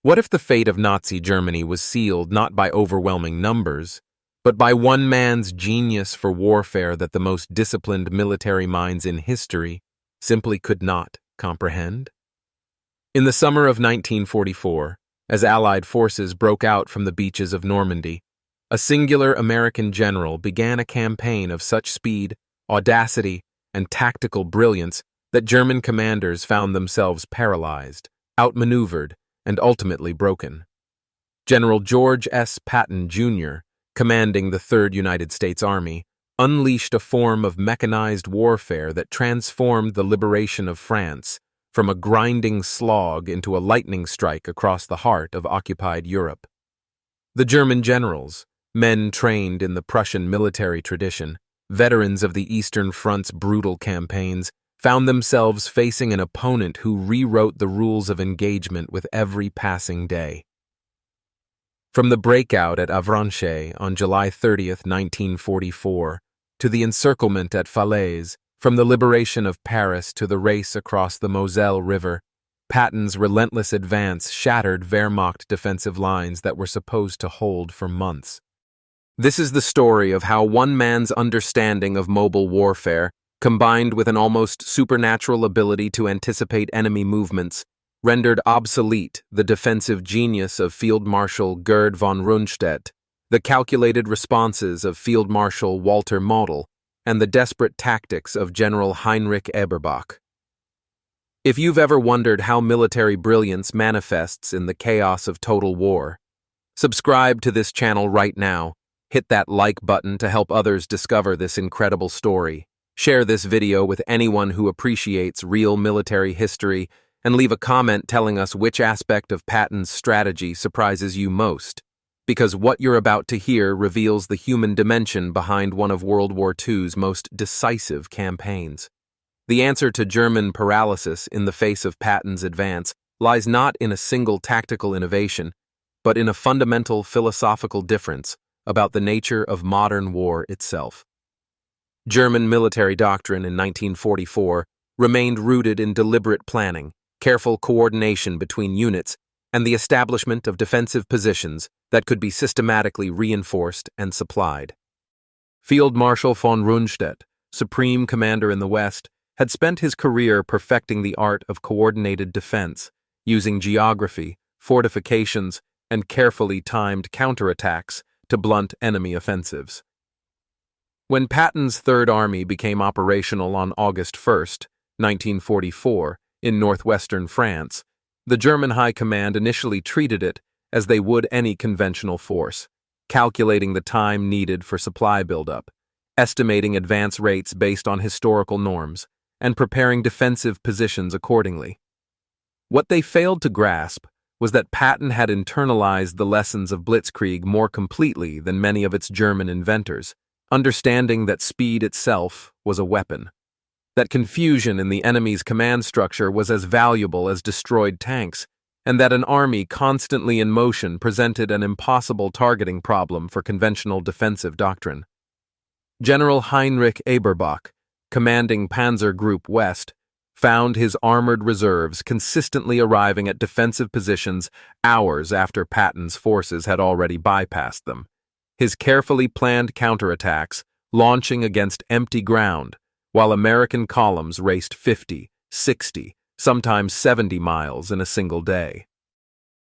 What if the fate of Nazi Germany was sealed not by overwhelming numbers, but by one man's genius for warfare that the most disciplined military minds in history simply could not comprehend? In the summer of 1944, as Allied forces broke out from the beaches of Normandy, a singular American general began a campaign of such speed, audacity, and tactical brilliance that German commanders found themselves paralyzed, outmaneuvered, and ultimately broken. General George S. Patton, Jr., commanding the 3rd United States Army, unleashed a form of mechanized warfare that transformed the liberation of France from a grinding slog into a lightning strike across the heart of occupied Europe. The German generals, men trained in the Prussian military tradition, veterans of the Eastern Front's brutal campaigns, found themselves facing an opponent who rewrote the rules of engagement with every passing day. From the breakout at Avranches on July 30, 1944, to the encirclement at Falaise, from the liberation of Paris to the race across the Moselle River, Patton's relentless advance shattered Wehrmacht defensive lines that were supposed to hold for months. This is the story of how one man's understanding of mobile warfare, combined with an almost supernatural ability to anticipate enemy movements, rendered obsolete the defensive genius of Field Marshal Gerd von Rundstedt, the calculated responses of Field Marshal Walter Model, and the desperate tactics of General Heinrich Eberbach. If you've ever wondered how military brilliance manifests in the chaos of total war, subscribe to this channel right now, hit that like button to help others discover this incredible story. Share this video with anyone who appreciates real military history, and leave a comment telling us which aspect of Patton's strategy surprises you most, because what you're about to hear reveals the human dimension behind one of World War II's most decisive campaigns. The answer to German paralysis in the face of Patton's advance lies not in a single tactical innovation, but in a fundamental philosophical difference about the nature of modern war itself. German military doctrine in 1944 remained rooted in deliberate planning, careful coordination between units, and the establishment of defensive positions that could be systematically reinforced and supplied. Field Marshal von Rundstedt, supreme commander in the West, had spent his career perfecting the art of coordinated defense, using geography, fortifications, and carefully timed counterattacks to blunt enemy offensives. When Patton's Third Army became operational on August 1, 1944, in northwestern France, the German High Command initially treated it as they would any conventional force, calculating the time needed for supply buildup, estimating advance rates based on historical norms, and preparing defensive positions accordingly. What they failed to grasp was that Patton had internalized the lessons of Blitzkrieg more completely than many of its German inventors, understanding that speed itself was a weapon, that confusion in the enemy's command structure was as valuable as destroyed tanks, and that an army constantly in motion presented an impossible targeting problem for conventional defensive doctrine. General Heinrich Eberbach, commanding Panzer Group West, found his armored reserves consistently arriving at defensive positions hours after Patton's forces had already bypassed them, his carefully planned counterattacks launching against empty ground, while American columns raced 50, 60, sometimes 70 miles in a single day.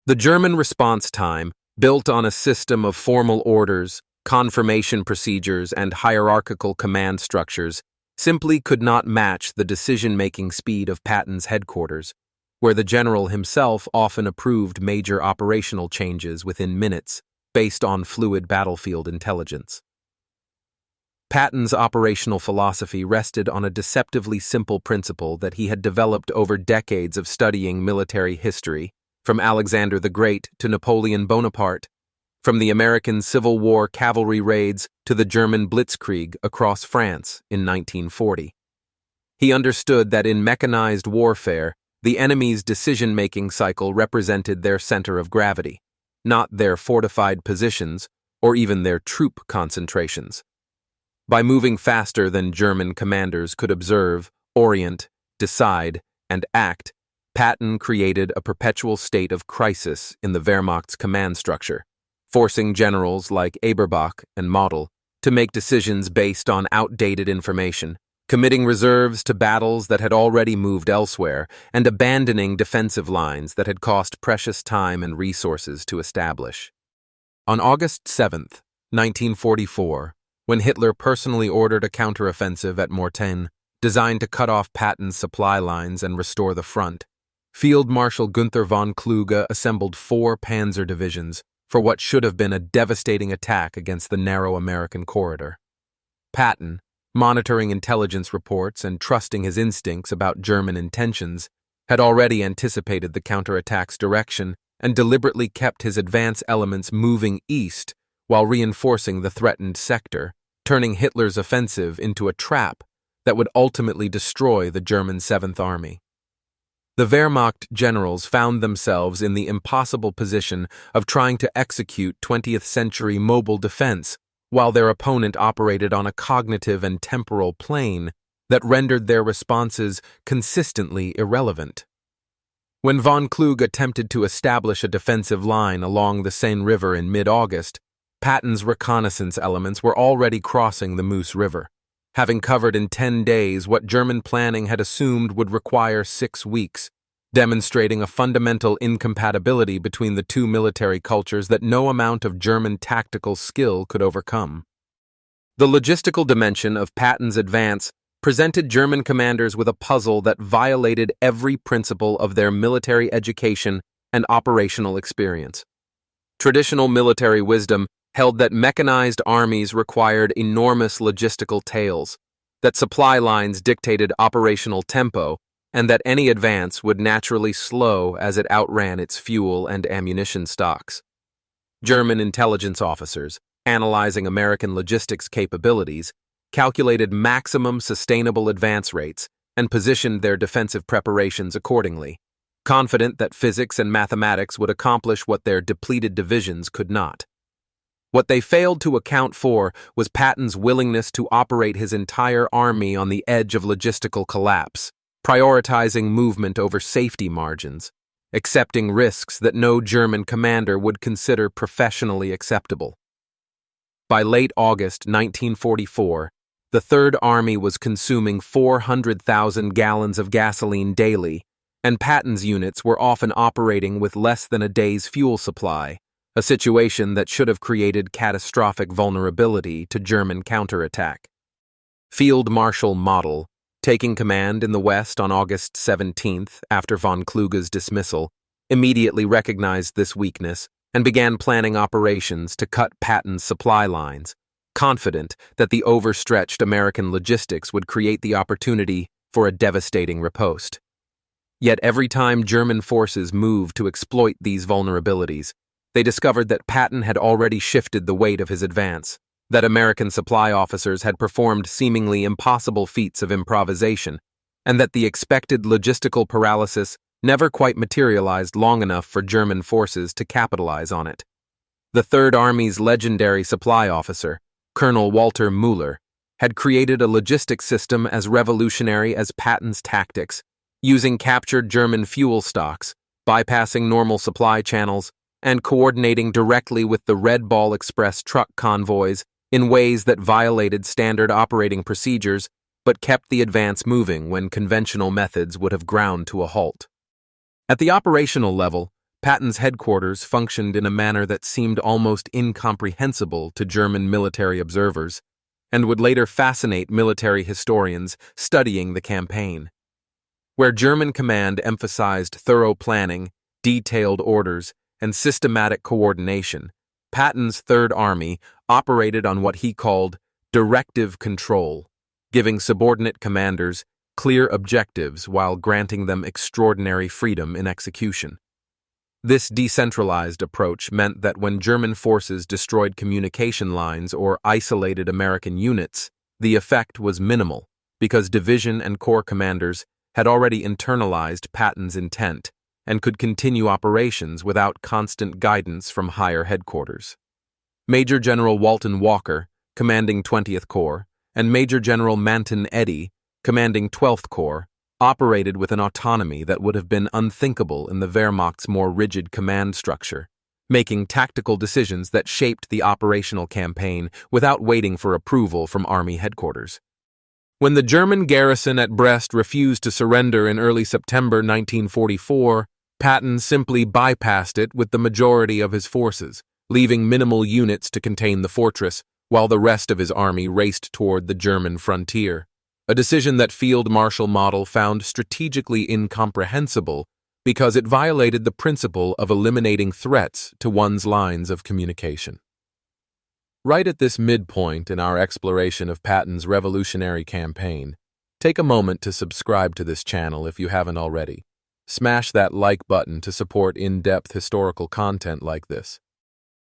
The German response time, built on a system of formal orders, confirmation procedures, and hierarchical command structures, simply could not match the decision-making speed of Patton's headquarters, where the general himself often approved major operational changes within minutes, based on fluid battlefield intelligence. Patton's operational philosophy rested on a deceptively simple principle that he had developed over decades of studying military history, from Alexander the Great to Napoleon Bonaparte, from the American Civil War cavalry raids to the German Blitzkrieg across France in 1940. He understood that in mechanized warfare, the enemy's decision-making cycle represented their center of gravity, not their fortified positions or even their troop concentrations. By moving faster than German commanders could observe, orient, decide, and act, Patton created a perpetual state of crisis in the Wehrmacht's command structure, forcing generals like Eberbach and Model to make decisions based on outdated information, committing reserves to battles that had already moved elsewhere, and abandoning defensive lines that had cost precious time and resources to establish. On August 7th, 1944, when Hitler personally ordered a counteroffensive at Mortain, designed to cut off Patton's supply lines and restore the front, Field Marshal Günther von Kluge assembled 4 panzer divisions for what should have been a devastating attack against the narrow American corridor. Patton, monitoring intelligence reports and trusting his instincts about German intentions, had already anticipated the counterattack's direction and deliberately kept his advance elements moving east while reinforcing the threatened sector, turning Hitler's offensive into a trap that would ultimately destroy the German Seventh Army. The Wehrmacht generals found themselves in the impossible position of trying to execute 20th-century mobile defense while their opponent operated on a cognitive and temporal plane that rendered their responses consistently irrelevant. When von Kluge attempted to establish a defensive line along the Seine River in mid-August, Patton's reconnaissance elements were already crossing the Meuse River, having covered in 10 days what German planning had assumed would require 6 weeks, demonstrating a fundamental incompatibility between the two military cultures that no amount of German tactical skill could overcome. The logistical dimension of Patton's advance presented German commanders with a puzzle that violated every principle of their military education and operational experience. Traditional military wisdom held that mechanized armies required enormous logistical tails, that supply lines dictated operational tempo, and that any advance would naturally slow as it outran its fuel and ammunition stocks. German intelligence officers, analyzing American logistics capabilities, calculated maximum sustainable advance rates and positioned their defensive preparations accordingly, confident that physics and mathematics would accomplish what their depleted divisions could not. What they failed to account for was Patton's willingness to operate his entire army on the edge of logistical collapse, prioritizing movement over safety margins, accepting risks that no German commander would consider professionally acceptable. By late August 1944, the Third Army was consuming 400,000 gallons of gasoline daily, and Patton's units were often operating with less than a day's fuel supply, a situation that should have created catastrophic vulnerability to German counterattack. Field Marshal Model, taking command in the West on August 17th after von Kluge's dismissal, immediately recognized this weakness and began planning operations to cut Patton's supply lines, confident that the overstretched American logistics would create the opportunity for a devastating riposte. Yet every time German forces moved to exploit these vulnerabilities, they discovered that Patton had already shifted the weight of his advance, that American supply officers had performed seemingly impossible feats of improvisation, and that the expected logistical paralysis never quite materialized long enough for German forces to capitalize on it. The Third Army's legendary supply officer, Colonel Walter Müller, had created a logistics system as revolutionary as Patton's tactics, using captured German fuel stocks, bypassing normal supply channels, and coordinating directly with the Red Ball Express truck convoys in ways that violated standard operating procedures but kept the advance moving when conventional methods would have ground to a halt. At the operational level, Patton's headquarters functioned in a manner that seemed almost incomprehensible to German military observers, and would later fascinate military historians studying the campaign. Where German command emphasized thorough planning, detailed orders, and systematic coordination, Patton's Third Army operated on what he called directive control, giving subordinate commanders clear objectives while granting them extraordinary freedom in execution. This decentralized approach meant that when German forces destroyed communication lines or isolated American units, the effect was minimal because division and corps commanders had already internalized Patton's intent and could continue operations without constant guidance from higher headquarters. Major General Walton Walker, commanding 20th Corps, and Major General Manton Eddy, commanding 12th Corps, operated with an autonomy that would have been unthinkable in the Wehrmacht's more rigid command structure, making tactical decisions that shaped the operational campaign without waiting for approval from Army headquarters. When the German garrison at Brest refused to surrender in early September 1944, Patton simply bypassed it with the majority of his forces, leaving minimal units to contain the fortress, while the rest of his army raced toward the German frontier, a decision that Field Marshal Model found strategically incomprehensible because it violated the principle of eliminating threats to one's lines of communication. Right at this midpoint in our exploration of Patton's revolutionary campaign, take a moment to subscribe to this channel if you haven't already. Smash that like button to support in-depth historical content like this.